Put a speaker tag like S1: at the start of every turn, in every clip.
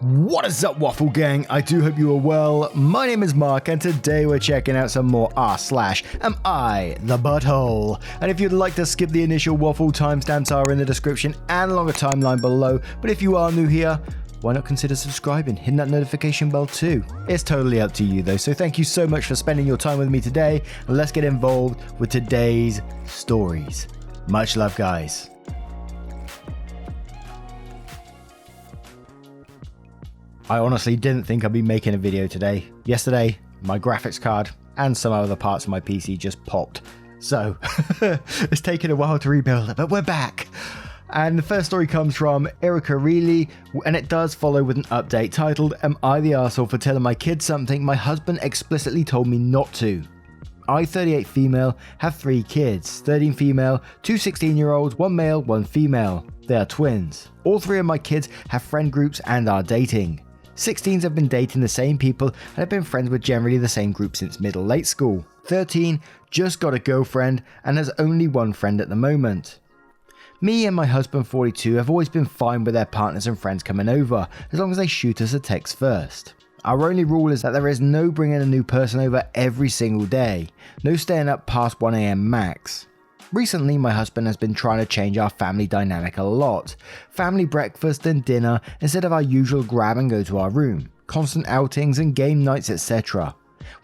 S1: What is up, Waffle Gang? I do hope you are well. My name is Mark, and today we're checking out some more r/AmITheButtHole. And if you'd like to skip the initial waffle, timestamps are in the description and along a timeline below. But if you are new here, why not consider subscribing, hitting that notification bell too? It's totally up to you though, so thank you so much for spending your time with me today, and let's get involved with today's stories. Much love, guys. I honestly didn't think I'd be making a video today. Yesterday, my graphics card and some other parts of my PC just popped. So, it's taken a while to rebuild it, but we're back. And the first story comes from Erica Reilly, and it does follow with an update titled, "Am I the arsehole for telling my kids something my husband explicitly told me not to?" I, 38 female, have 3 kids, 13 female, 2 16-year-olds, 1 male, 1 female. They are twins. All 3 of my kids have friend groups and are dating. 16s have been dating the same people and have been friends with generally the same group since late school. 13 just got a girlfriend and has only 1 friend at the moment. Me and my husband, 42, have always been fine with their partners and friends coming over, as long as they shoot us a text first. Our only rule is that there is no bringing a new person over every single day, no staying up past 1 AM max. Recently, my husband has been trying to change our family dynamic a lot. Family breakfast and dinner instead of our usual grab and go to our room, constant outings and game nights, etc.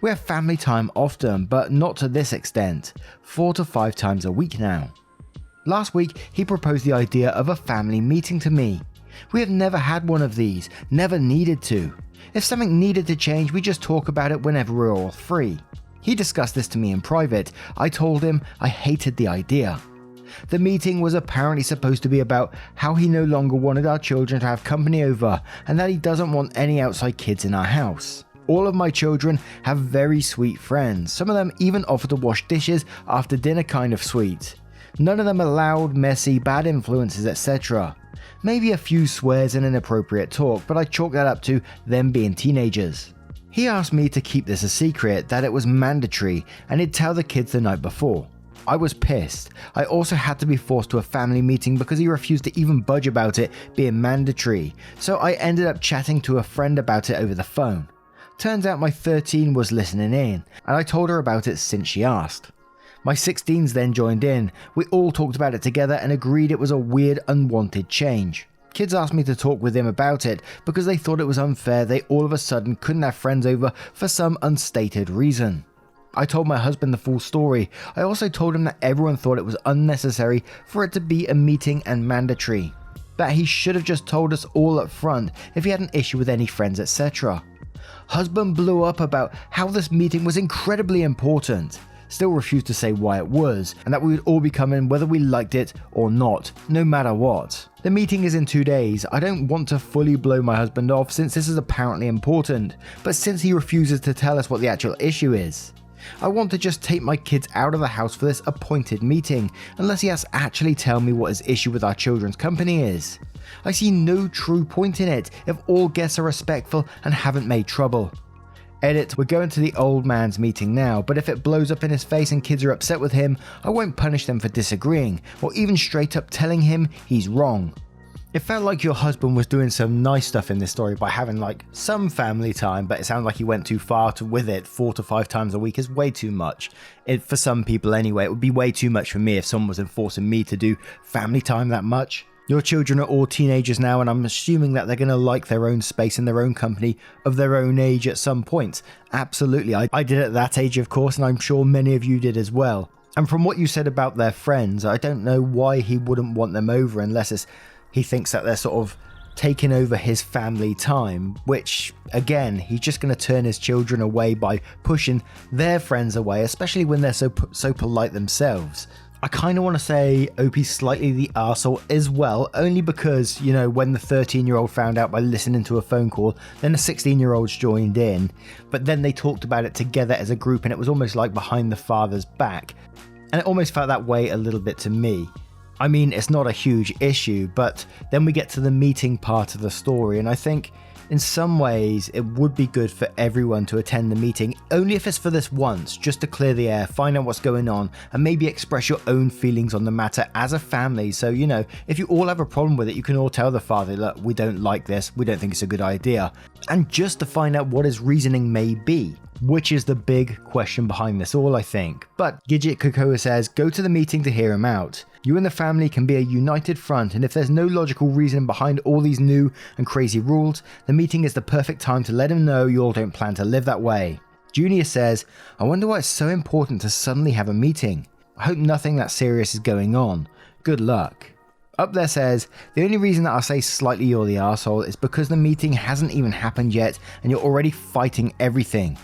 S1: We have family time often, but not to this extent, 4 to 5 times a week now. Last week, he proposed the idea of a family meeting to me. We have never had one of these, never needed to. If something needed to change, we just talk about it whenever we're all free. He discussed this to me in private. I told him I hated the idea. The meeting was apparently supposed to be about how he no longer wanted our children to have company over and that he doesn't want any outside kids in our house. All of my children have very sweet friends. Some of them even offer to wash dishes after dinner, kind of sweet. None of them are loud, messy, bad influences, etc. Maybe a few swears and inappropriate talk, but I chalk that up to them being teenagers. He asked me to keep this a secret, that it was mandatory, and he'd tell the kids the night before. I was pissed. I also had to be forced to a family meeting because he refused to even budge about it being mandatory, so I ended up chatting to a friend about it over the phone. Turns out my 13 was listening in, and I told her about it since she asked. My 16s then joined in. We all talked about it together and agreed it was a weird, unwanted change. Kids asked me to talk with him about it because they thought it was unfair they all of a sudden couldn't have friends over for some unstated reason. I told my husband the full story. I also told him that everyone thought it was unnecessary for it to be a meeting and mandatory. That he should have just told us all up front if he had an issue with any friends, etc. Husband blew up about how this meeting was incredibly important. Still refused to say why it was, and that we would all be coming whether we liked it or not, no matter what. The meeting is in 2 days. I don't want to fully blow my husband off since this is apparently important, but since he refuses to tell us what the actual issue is, I want to just take my kids out of the house for this appointed meeting, unless he has to actually tell me what his issue with our children's company is. I see no true point in it if all guests are respectful and haven't made trouble. Edit, we're going to the old man's meeting now, but if it blows up in his face and kids are upset with him, I won't punish them for disagreeing, or even straight up telling him he's wrong. It felt like your husband was doing some nice stuff in this story by having like some family time, but it sounds like he went too far with it. 4 to 5 times a week is way too much. For some people anyway, it would be way too much for me if someone was enforcing me to do family time that much. Your children are all teenagers now, and I'm assuming that they're going to like their own space and their own company of their own age at some point. Absolutely. I did at that age, of course, and I'm sure many of you did as well. And from what you said about their friends, I don't know why he wouldn't want them over unless he thinks that they're sort of taking over his family time, which, again, he's just going to turn his children away by pushing their friends away, especially when they're so polite themselves. I kind of want to say OP's slightly the arsehole as well, only because, you know, when the 13-year-old found out by listening to a phone call, then the 16-year-olds joined in, but then they talked about it together as a group and it was almost like behind the father's back. And it almost felt that way a little bit to me. I mean, it's not a huge issue, but then we get to the meeting part of the story, and I think In some ways, it would be good for everyone to attend the meeting, only if it's for this once, just to clear the air, find out what's going on, and maybe express your own feelings on the matter as a family. So, if you all have a problem with it, you can all tell the father, look, we don't like this, we don't think it's a good idea. And just to find out what his reasoning may be, which is the big question behind this all, I think. But Gidget Cocoa says, go to the meeting to hear him out. You and the family can be a united front, and if there's no logical reason behind all these new and crazy rules, the meeting is the perfect time to let him know you all don't plan to live that way. Junior says, I wonder why it's so important to suddenly have a meeting. I hope nothing that serious is going on. Good luck. Up there says, the only reason that I say slightly you're the arsehole is because the meeting hasn't even happened yet and you're already fighting everything.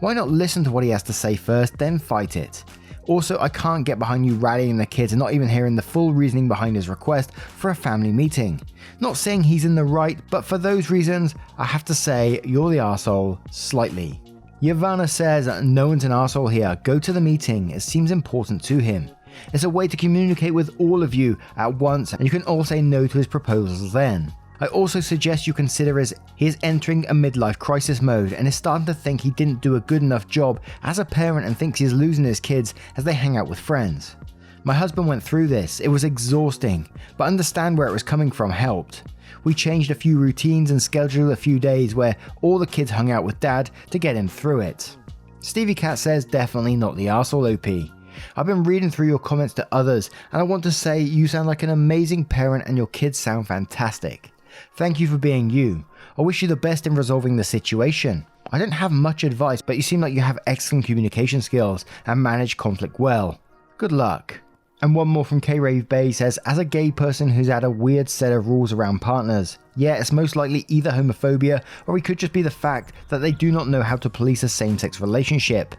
S1: Why not listen to what he has to say first, then fight it? Also, I can't get behind you rallying the kids and not even hearing the full reasoning behind his request for a family meeting. Not saying he's in the right, but for those reasons, I have to say you're the arsehole slightly. Yavanna says, no one's an arsehole here, go to the meeting, it seems important to him. It's a way to communicate with all of you at once and you can all say no to his proposals then. I also suggest you consider as he is entering a midlife crisis mode and is starting to think he didn't do a good enough job as a parent and thinks he's losing his kids as they hang out with friends. My husband went through this, it was exhausting, but understand where it was coming from helped. We changed a few routines and scheduled a few days where all the kids hung out with dad to get him through it. Stevie Cat says definitely not the arsehole OP. I've been reading through your comments to others and I want to say you sound like an amazing parent and your kids sound fantastic. Thank you for being you. I wish you the best in resolving the situation. I don't have much advice, but you seem like you have excellent communication skills and manage conflict well. Good luck. And one more from K-Rave Bay says, as a gay person who's had a weird set of rules around partners, yeah, it's most likely either homophobia or it could just be the fact that they do not know how to police a same-sex relationship.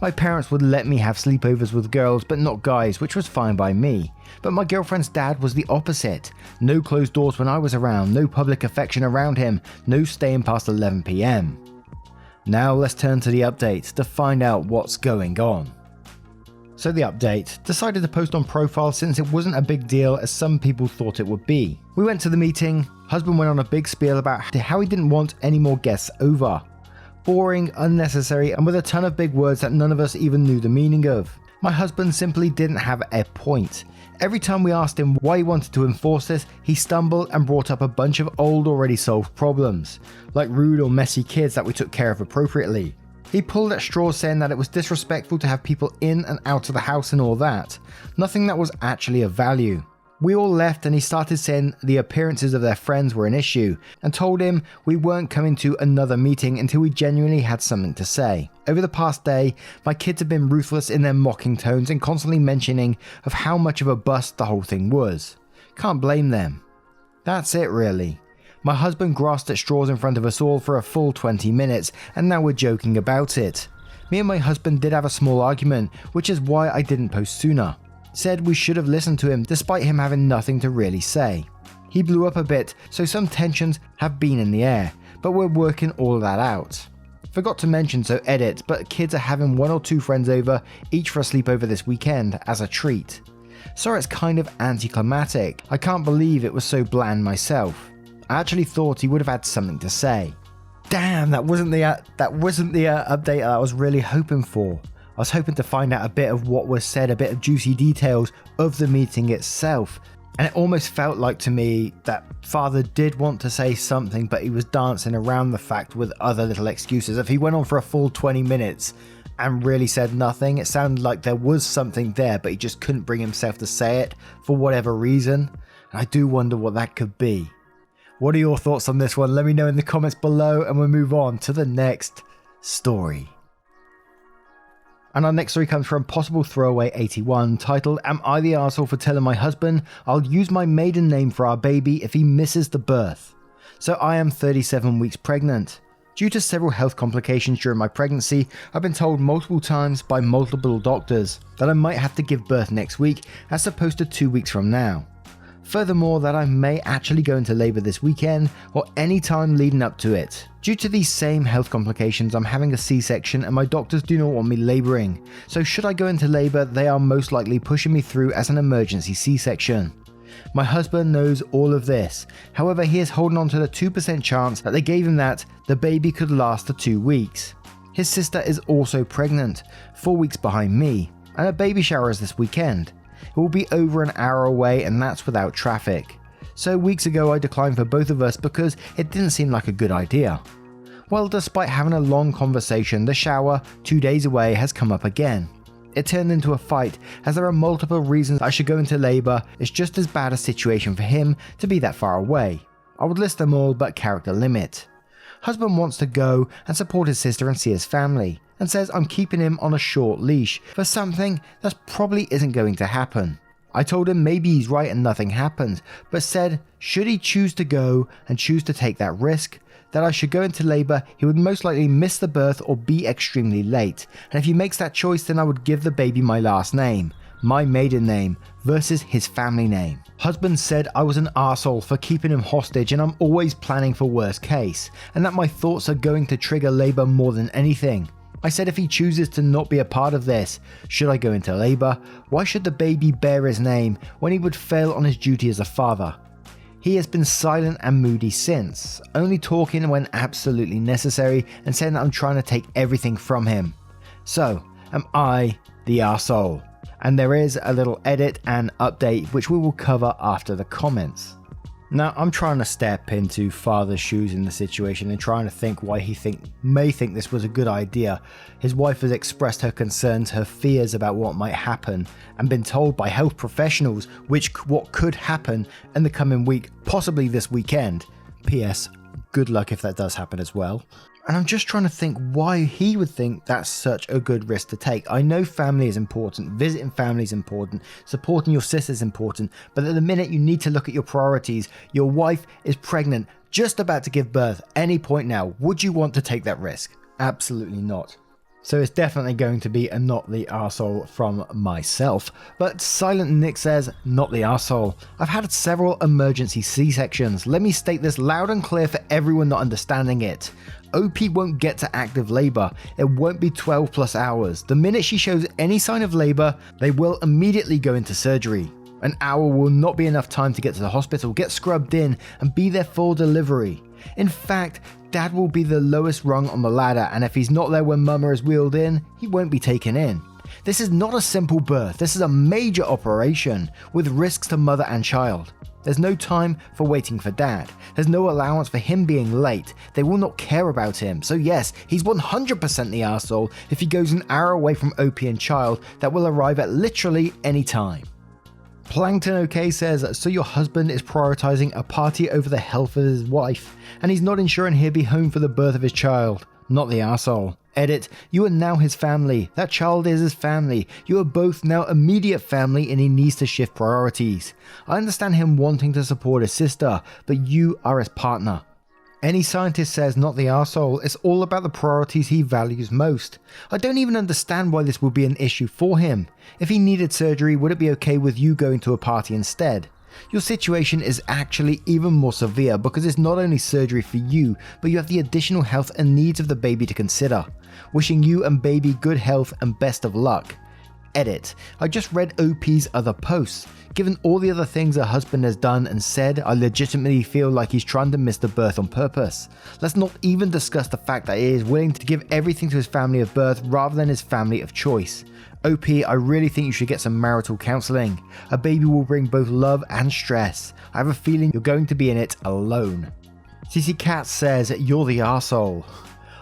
S1: My parents would let me have sleepovers with girls but not guys, which was fine by me. But my girlfriend's dad was the opposite. No closed doors when I was around, no public affection around him, no staying past 11 PM. Now let's turn to the update to find out what's going on. So the update, decided to post on profile since it wasn't a big deal as some people thought it would be. We went to the meeting, husband went on a big spiel about how he didn't want any more guests over. Boring, unnecessary, and with a ton of big words that none of us even knew the meaning of. My husband simply didn't have a point. Every time we asked him why he wanted to enforce this, he stumbled and brought up a bunch of old already solved problems, like rude or messy kids that we took care of appropriately. He pulled at straws saying that it was disrespectful to have people in and out of the house and all that, nothing that was actually of value. We all left and he started saying the appearances of their friends were an issue and told him we weren't coming to another meeting until we genuinely had something to say. Over the past day, my kids have been ruthless in their mocking tones and constantly mentioning of how much of a bust the whole thing was. Can't blame them. That's it really. My husband grasped at straws in front of us all for a full 20 minutes and now we're joking about it. Me and my husband did have a small argument, which is why I didn't post sooner. Said we should have listened to him despite him having nothing to really say. He blew up a bit, so some tensions have been in the air, but we're working all of that out. Forgot to mention, so edit, but kids are having 1 or 2 friends over, each for a sleepover this weekend, as a treat. Sorry it's kind of anticlimactic, I can't believe it was so bland myself. I actually thought he would have had something to say. Damn, that wasn't the update that I was really hoping for. I was hoping to find out a bit of what was said, a bit of juicy details of the meeting itself. And it almost felt like to me that father did want to say something, but he was dancing around the fact with other little excuses. If he went on for a full 20 minutes and really said nothing, it sounded like there was something there, but he just couldn't bring himself to say it for whatever reason. And I do wonder what that could be. What are your thoughts on this one? Let me know in the comments below and we'll move on to the next story. And our next story comes from Possible Throwaway 81, titled, Am I the arsehole for telling my husband I'll use my maiden name for our baby if he misses the birth? So I am 37 weeks pregnant. Due to several health complications during my pregnancy, I've been told multiple times by multiple doctors that I might have to give birth next week as opposed to 2 weeks from now. Furthermore, that I may actually go into labour this weekend or any time leading up to it. Due to these same health complications, I'm having a C-section and my doctors do not want me labouring. So should I go into labour, they are most likely pushing me through as an emergency C-section. My husband knows all of this, however he is holding on to the 2% chance that they gave him that the baby could last for 2 weeks. His sister is also pregnant, 4 weeks behind me, and a baby shower is this weekend. It will be over an hour away and that's without traffic. So weeks ago I declined for both of us because it didn't seem like a good idea. Well, despite having a long conversation, the shower, 2 days away, has come up again. It turned into a fight, as there are multiple reasons I should go into labour. It's just as bad a situation for him to be that far away. I would list them all, but character limit. Husband wants to go and support his sister and see his family, and says I'm keeping him on a short leash for something that probably isn't going to happen. I told him maybe he's right and nothing happens, but said should he choose to go and choose to take that risk, that I should go into labour, he would most likely miss the birth or be extremely late, and if he makes that choice then I would give the baby my last name, my maiden name, versus his family name. Husband said I was an arsehole for keeping him hostage and I'm always planning for worst case, and that my thoughts are going to trigger labour more than anything. I said if he chooses to not be a part of this, should I go into labour? Why should the baby bear his name when he would fail on his duty as a father? He has been silent and moody since, only talking when absolutely necessary and saying that I'm trying to take everything from him. So, am I the arsehole? And there is a little edit and update which we will cover after the comments. Now, I'm trying to step into father's shoes in the situation and trying to think why he may think this was a good idea. His wife has expressed her concerns, her fears about what might happen, and been told by health professionals what could happen in the coming week, possibly this weekend. P.S. Good luck if that does happen as well. And I'm just trying to think why he would think that's such a good risk to take. I know family is important, visiting family is important, supporting your sister is important, but at the minute you need to look at your priorities. Your wife is pregnant, just about to give birth, any point now. Would you want to take that risk? Absolutely not. So it's definitely going to be a not the arsehole from myself. But Silent Nick says, not the arsehole. I've had several emergency C-sections. Let me state this loud and clear for everyone not understanding it. OP won't get to active labour. It won't be 12 plus hours. The minute she shows any sign of labour, they will immediately go into surgery. An hour will not be enough time to get to the hospital, get scrubbed in, and be there for delivery. In fact, Dad will be the lowest rung on the ladder, and if he's not there when Mama is wheeled in, he won't be taken in. This is not a simple birth, this is a major operation, with risks to mother and child. There's no time for waiting for Dad. There's no allowance for him being late. They will not care about him. So yes, he's 100% the arsehole if he goes an hour away from OP and child that will arrive at literally any time. Plankton OK says, so your husband is prioritizing a party over the health of his wife, and he's not ensuring he'll be home for the birth of his child. Not the arsehole. Edit, you are now his family. That child is his family. You are both now immediate family and he needs to shift priorities. I understand him wanting to support his sister, but you are his partner. Any scientist says not the arsehole, it's all about the priorities he values most. I don't even understand why this would be an issue for him. If he needed surgery, would it be okay with you going to a party instead? Your situation is actually even more severe because it's not only surgery for you, but you have the additional health and needs of the baby to consider. Wishing you and baby good health and best of luck. Edit, I just read OP's other posts. Given all the other things her husband has done and said, I legitimately feel like he's trying to miss the birth on purpose. Let's not even discuss the fact that he is willing to give everything to his family of birth rather than his family of choice. OP, I really think you should get some marital counselling. A baby will bring both love and stress. I have a feeling you're going to be in it alone. CC Cat says, you're the arsehole.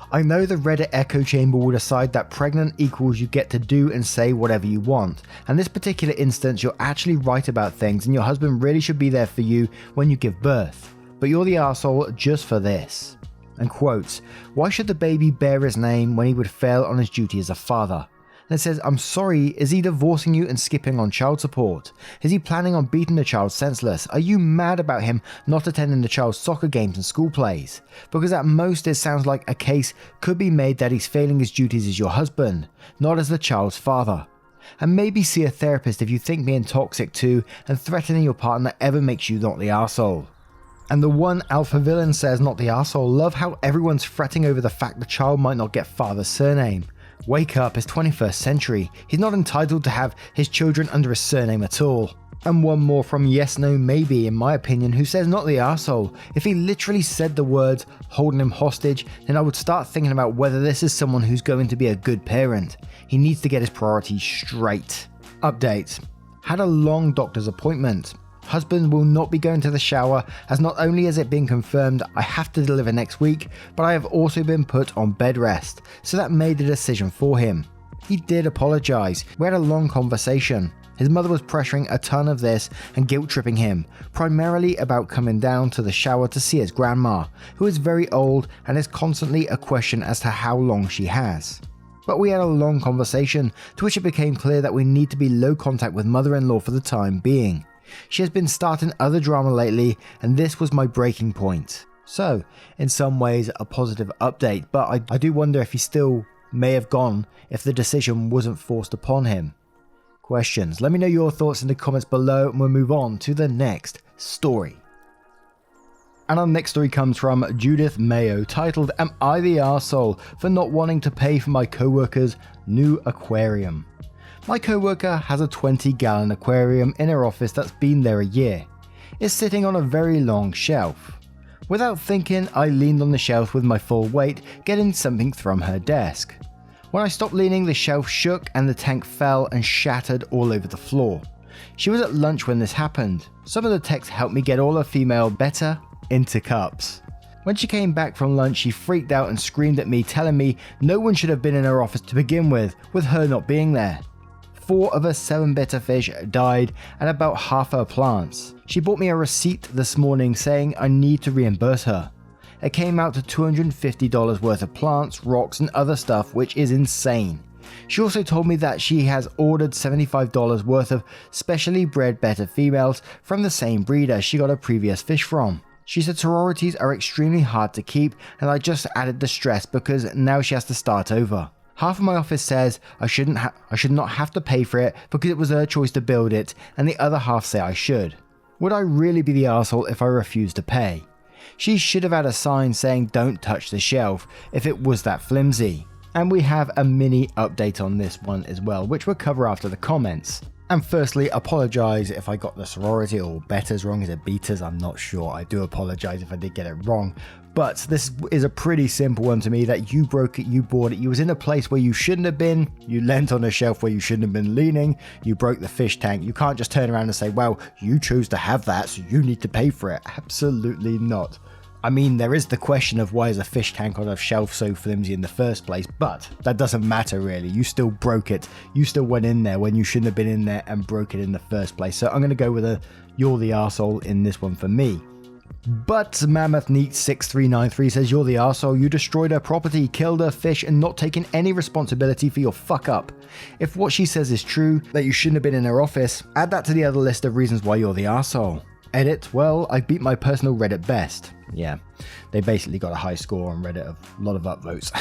S1: I know the Reddit echo chamber will decide that pregnant equals you get to do and say whatever you want, and this particular instance you're actually right about things and your husband really should be there for you when you give birth, but you're the arsehole just for this. And quotes, why should the baby bear his name when he would fail on his duty as a father? And it says, I'm sorry, is he divorcing you and skipping on child support? Is he planning on beating the child senseless? Are you mad about him not attending the child's soccer games and school plays? Because at most it sounds like a case could be made that he's failing his duties as your husband, not as the child's father. And maybe see a therapist if you think being toxic to and threatening your partner ever makes you not the arsehole. And the one alpha villain says not the arsehole, love how everyone's fretting over the fact the child might not get father's surname. Wake up, it's 21st century. He's not entitled to have his children under his surname at all. And one more from Yes No Maybe, in my opinion, who says not the arsehole. If he literally said the words holding him hostage, then I would start thinking about whether this is someone who's going to be a good parent. He needs to get his priorities straight. Update. Had a long doctor's appointment. Husband will not be going to the shower, as not only has it been confirmed I have to deliver next week, but I have also been put on bed rest, so that made the decision for him. He did apologise. We had a long conversation. His mother was pressuring a ton of this and guilt-tripping him, primarily about coming down to the shower to see his grandma, who is very old and is constantly a question as to how long she has. But we had a long conversation, to which it became clear that we need to be low contact with mother-in-law for the time being. She has been starting other drama lately, and this was my breaking point. So, in some ways, a positive update, but I do wonder if he still may have gone if the decision wasn't forced upon him. Questions? Let me know your thoughts in the comments below, and we'll move on to the next story. And our next story comes from Judith Mayo, titled Am I the Arsehole for not wanting to pay for my co-worker's new aquarium? My co-worker has a 20-gallon aquarium in her office that's been there a year. It's sitting on a very long shelf. Without thinking, I leaned on the shelf with my full weight, getting something from her desk. When I stopped leaning, the shelf shook and the tank fell and shattered all over the floor. She was at lunch when this happened. Some of the techs helped me get all her female better into cups. When she came back from lunch, she freaked out and screamed at me, telling me no one should have been in her office to begin with her not being there. 4 of her 7 betta fish died and about half her plants. She bought me a receipt this morning saying I need to reimburse her. It came out to $250 worth of plants, rocks and other stuff, which is insane. She also told me that she has ordered $75 worth of specially bred betta females from the same breeder she got her previous fish from. She said sororities are extremely hard to keep, and I just added the stress because now she has to start over. Half of my office says I should not have to pay for it because it was her choice to build it, and the other half say I should. Would I really be the arsehole if I refused to pay? She should have had a sign saying don't touch the shelf if it was that flimsy. And we have a mini update on this one as well, which we'll cover after the comments. And firstly, apologise if I got the sorority or bettas wrong. Is it betas? I'm not sure. I do apologise if I did get it wrong. But this is a pretty simple one to me, that you broke it, you bought it, you was in a place where you shouldn't have been, you leant on a shelf where you shouldn't have been leaning, you broke the fish tank. You can't just turn around and say, well, you chose to have that, so you need to pay for it. Absolutely not. I mean, there is the question of why is a fish tank on a shelf so flimsy in the first place, but that doesn't matter really. You still broke it. You still went in there when you shouldn't have been in there and broke it in the first place. So I'm going to go with a you're the arsehole in this one for me. But Mammoth Neat 6393 says you're the arsehole. You destroyed her property, killed her fish, and not taking any responsibility for your fuck up. If what she says is true, that you shouldn't have been in her office, add that to the other list of reasons why you're the arsehole. Edit, well, I beat my personal Reddit best. Yeah, they basically got a high score on Reddit of a lot of upvotes.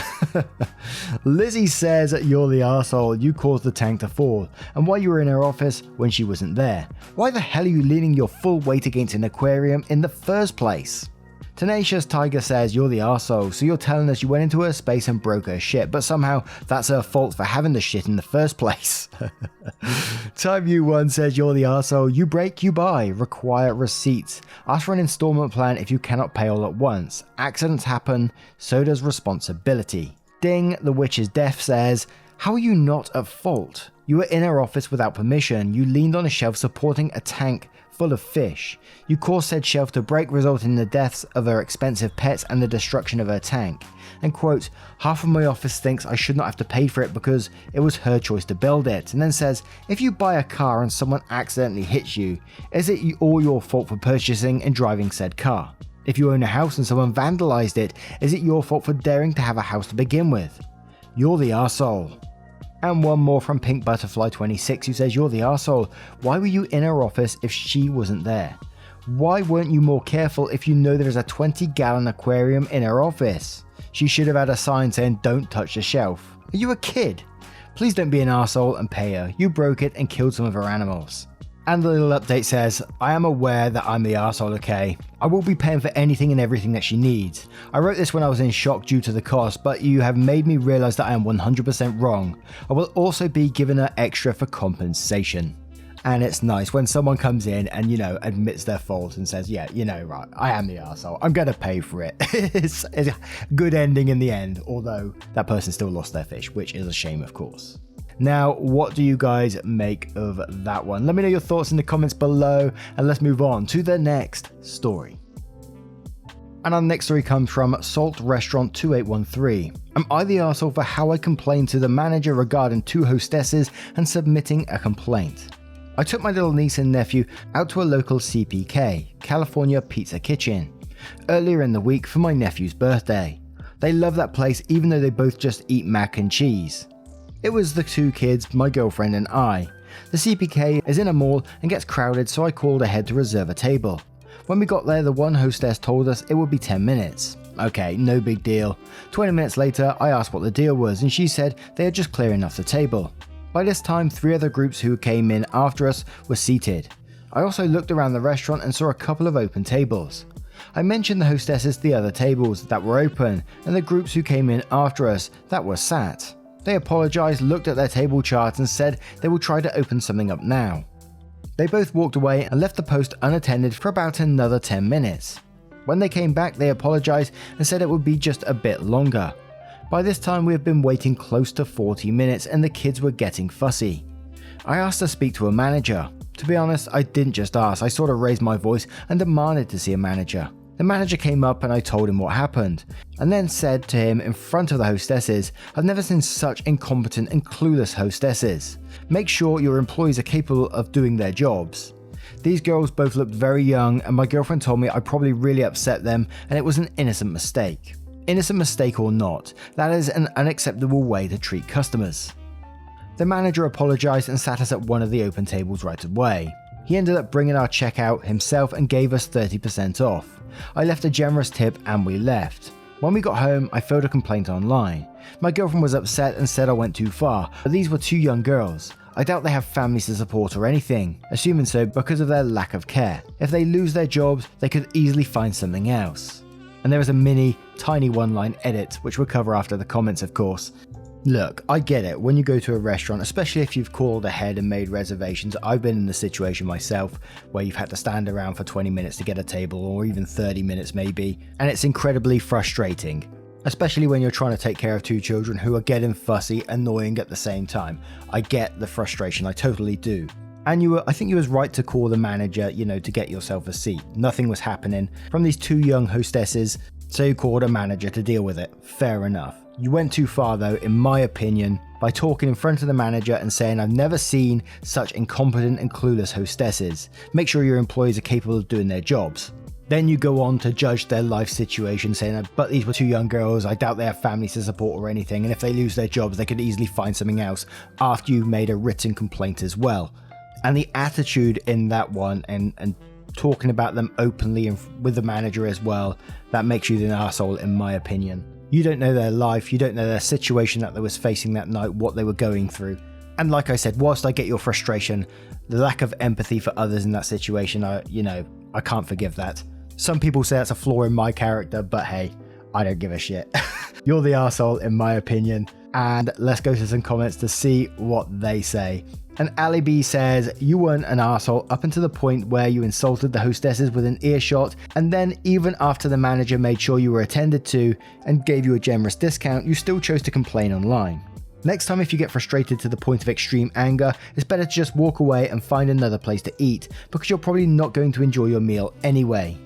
S1: Lizzie says you're the arsehole. You caused the tank to fall, and why you were in her office when she wasn't there. Why the hell are you leaning your full weight against an aquarium in the first place? Tenacious Tiger says you're the arsehole, so you're telling us you went into her space and broke her shit, but somehow that's her fault for having the shit in the first place. Time U1 says you're the arsehole. You break, you buy. Require receipts. Ask for an installment plan if you cannot pay all at once. Accidents happen, so does responsibility. Ding, the witch is deaf says, how are you not at fault? You were in her office without permission. You leaned on a shelf supporting a tank full of fish. You caused said shelf to break, resulting in the deaths of her expensive pets and the destruction of her tank. And quote, half of my office thinks I should not have to pay for it because it was her choice to build it. And then says, if you buy a car and someone accidentally hits you, is it all your fault for purchasing and driving said car? If you own a house and someone vandalized it, is it your fault for daring to have a house to begin with? You're the arsehole. And one more from Pink Butterfly 26 who says you're the arsehole. Why were you in her office if she wasn't there? Why weren't you more careful if you know there is a 20-gallon aquarium in her office? She should have had a sign saying don't touch the shelf. Are you a kid? Please don't be an arsehole and pay her. You broke it and killed some of her animals. And the little update says, I am aware that I'm the arsehole, okay? I will be paying for anything and everything that she needs. I wrote this when I was in shock due to the cost, but you have made me realize that I am 100% wrong. I will also be giving her extra for compensation. And it's nice when someone comes in and, admits their fault and says, yeah, right, I am the arsehole. I'm going to pay for it. It's a good ending in the end, although that person still lost their fish, which is a shame, of course. Now, what do you guys make of that one? Let me know your thoughts in the comments below, and let's move on to the next story. And our next story comes from Salt Restaurant 2813. Am I the arsehole for how I complained to the manager regarding 2 hostesses and submitting a complaint? I took my little niece and nephew out to a local CPK, California Pizza Kitchen, earlier in the week for my nephew's birthday. They love that place even though they both just eat mac and cheese. It was the 2 kids, my girlfriend and I. The CPK is in a mall and gets crowded, so I called ahead to reserve a table. When we got there, the one hostess told us it would be 10 minutes. Okay, no big deal. 20 minutes later, I asked what the deal was and she said they are just clearing off the table. By this time, 3 other groups who came in after us were seated. I also looked around the restaurant and saw a couple of open tables. I mentioned the hostesses the other tables that were open and the groups who came in after us that were sat. They apologized, looked at their table chart and said they will try to open something up now. They both walked away and left the post unattended for about another 10 minutes. When they came back, they apologized and said it would be just a bit longer. By this time, we have been waiting close to 40 minutes and the kids were getting fussy. I asked to speak to a manager. To be honest, I didn't just ask, I sort of raised my voice and demanded to see a manager. The manager came up and I told him what happened, and then said to him in front of the hostesses, I've never seen such incompetent and clueless hostesses. Make sure your employees are capable of doing their jobs. These girls both looked very young and my girlfriend told me I probably really upset them and it was an innocent mistake. Innocent mistake or not, that is an unacceptable way to treat customers. The manager apologized and sat us at one of the open tables right away. He ended up bringing our check out himself and gave us 30% off. I left a generous tip and we left. When we got home, I filed a complaint online. My girlfriend was upset and said I went too far, but these were 2 young girls. I doubt they have families to support or anything, assuming so because of their lack of care. If they lose their jobs, they could easily find something else. And there is a tiny one-line edit, which we'll cover after the comments, of course. Look, I get it, when you go to a restaurant, especially if you've called ahead and made reservations. I've been in the situation myself where you've had to stand around for 20 minutes to get a table, or even 30 minutes maybe, and it's incredibly frustrating. Especially when you're trying to take care of 2 children who are getting fussy, annoying at the same time. I get the frustration, I totally do. And I think you was right to call the manager, to get yourself a seat. Nothing was happening from these 2 young hostesses, so you called a manager to deal with it. Fair enough. You went too far though, in my opinion, by talking in front of the manager and saying I've never seen such incompetent and clueless hostesses. Make sure your employees are capable of doing their jobs. Then you go on to judge their life situation, saying, but these were 2 young girls, I doubt they have families to support or anything, and if they lose their jobs they could easily find something else, after you've made a written complaint as well. And the attitude in that one, and talking about them openly and with the manager as well, that makes you an arsehole in my opinion. You don't know their life, you don't know their situation that they was facing that night, what they were going through. And like I said, whilst I get your frustration, the lack of empathy for others in that situation, I can't forgive that. Some people say that's a flaw in my character, but hey, I don't give a shit. You're the arsehole in my opinion. And let's go to some comments to see what they say. And Ali B says, you weren't an arsehole up until the point where you insulted the hostesses with an earshot, and then even after the manager made sure you were attended to and gave you a generous discount, you still chose to complain online. Next time if you get frustrated to the point of extreme anger, it's better to just walk away and find another place to eat, because you're probably not going to enjoy your meal anyway.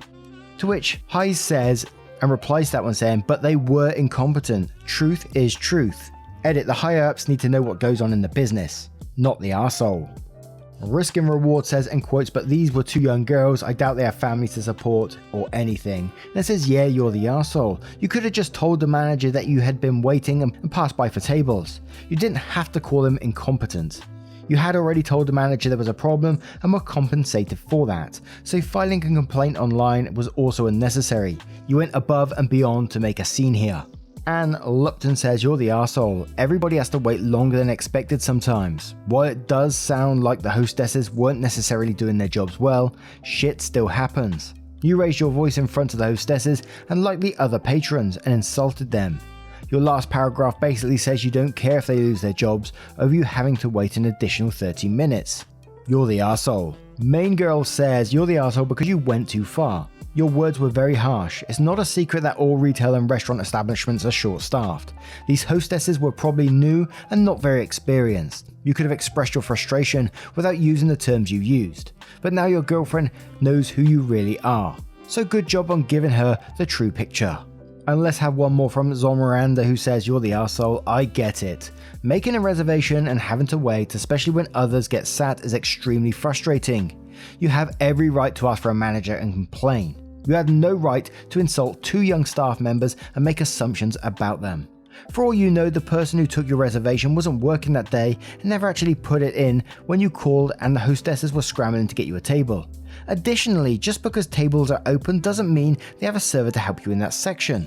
S1: To which Hayes says, and replies to that one saying, but they were incompetent. Truth is truth. Edit, the higher ups need to know what goes on in the business, not the arsehole. Risk and Reward says, and quotes, but these were 2 young girls, I doubt they have families to support or anything. And it says, yeah, you're the arsehole. You could have just told the manager that you had been waiting and passed by for tables. You didn't have to call them incompetent. You had already told the manager there was a problem and were compensated for that, so filing a complaint online was also unnecessary. You went above and beyond to make a scene here. And Lupton says, you're the arsehole. Everybody has to wait longer than expected sometimes. While it does sound like the hostesses weren't necessarily doing their jobs well, shit still happens. You raised your voice in front of the hostesses and likely other patrons and insulted them. Your last paragraph basically says you don't care if they lose their jobs over you having to wait an additional 30 minutes. You're the arsehole. Main girl says you're the arsehole because you went too far. Your words were very harsh. It's not a secret that all retail and restaurant establishments are short-staffed. These hostesses were probably new and not very experienced. You could have expressed your frustration without using the terms you used. But now your girlfriend knows who you really are. So good job on giving her the true picture. And let's have one more from Zomiranda, who says you're the arsehole. I get it. Making a reservation and having to wait, especially when others get sat, is extremely frustrating. You have every right to ask for a manager and complain. You have no right to insult two young staff members and make assumptions about them. For all you know, the person who took your reservation wasn't working that day and never actually put it in when you called and the hostesses were scrambling to get you a table. Additionally, just because tables are open doesn't mean they have a server to help you in that section.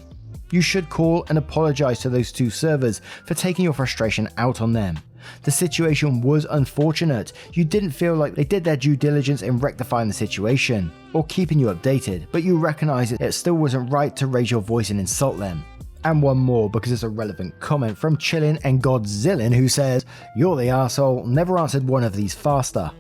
S1: You should call and apologize to those two servers for taking your frustration out on them. The situation was unfortunate. You didn't feel like they did their due diligence in rectifying the situation or keeping you updated, but you recognize it still wasn't right to raise your voice and insult them. And one more, because it's a relevant comment from Chillin' and Godzillin, who says, you're the arsehole, never answered one of these faster.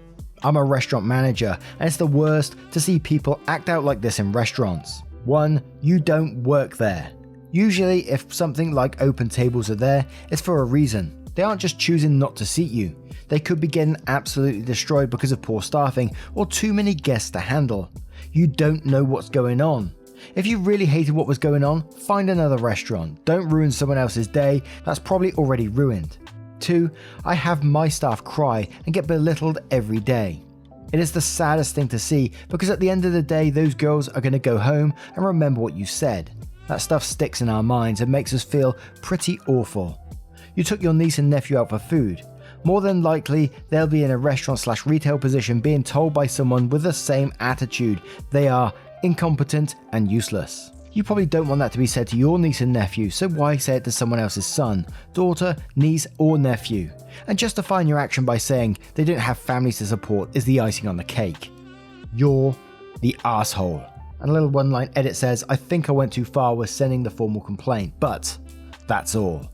S1: I'm a restaurant manager, and it's the worst to see people act out like this in restaurants. 1. You don't work there. Usually, if something like open tables are there, it's for a reason. They aren't just choosing not to seat you. They could be getting absolutely destroyed because of poor staffing or too many guests to handle. You don't know what's going on. If you really hated what was going on, find another restaurant. Don't ruin someone else's day that's probably already ruined. 2. I have my staff cry and get belittled every day. It is the saddest thing to see because at the end of the day, those girls are going to go home and remember what you said. That stuff sticks in our minds and makes us feel pretty awful. You took your niece and nephew out for food. More than likely, they'll be in a restaurant/retail position being told by someone with the same attitude they are incompetent and useless. You probably don't want that to be said to your niece and nephew, so why say it to someone else's son, daughter, niece or nephew? And justifying your action by saying they don't have families to support is the icing on the cake. You're the arsehole. And a little one-line edit says, I think I went too far with sending the formal complaint, but that's all.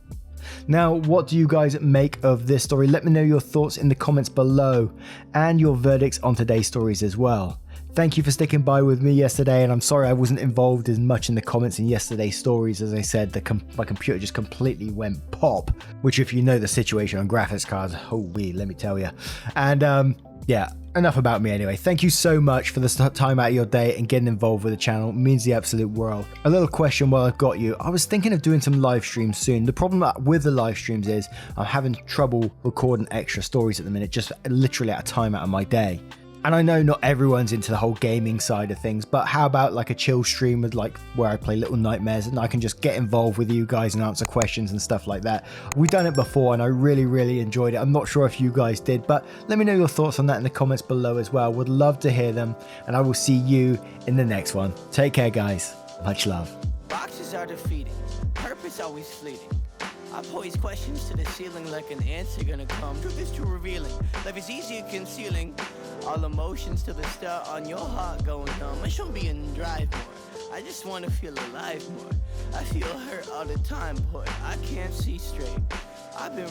S1: Now, what do you guys make of this story? Let me know your thoughts in the comments below and your verdicts on today's stories as well. Thank you for sticking by with me yesterday, and I'm sorry I wasn't involved as much in the comments in yesterday's stories. As I said, my computer just completely went pop, which if you know the situation on graphics cards, let me tell you. And yeah, enough about me anyway. Thank you so much for the time out of your day and getting involved with the channel. It means the absolute world. A little question while I've got you. I was thinking of doing some live streams soon. The problem with the live streams is I'm having trouble recording extra stories at the minute, just literally at a time out of my day. And I know not everyone's into the whole gaming side of things, but how about like a chill stream with like where I play Little Nightmares and I can just get involved with you guys and answer questions and stuff like that. We've done it before and I really enjoyed it. I'm not sure if you guys did, but let me know your thoughts on that in the comments below as well. Would love to hear them, and I will see you in the next one. Take care, guys. Much love.
S2: Boxes are defeating, purpose always fleeting. I pose questions to the ceiling like an answer gonna come. Truth is too revealing, life is easier concealing. All emotions till the star on your heart going numb. I shouldn't be in drive more, I just wanna feel alive more. I feel hurt all the time, boy, I can't see straight. I've been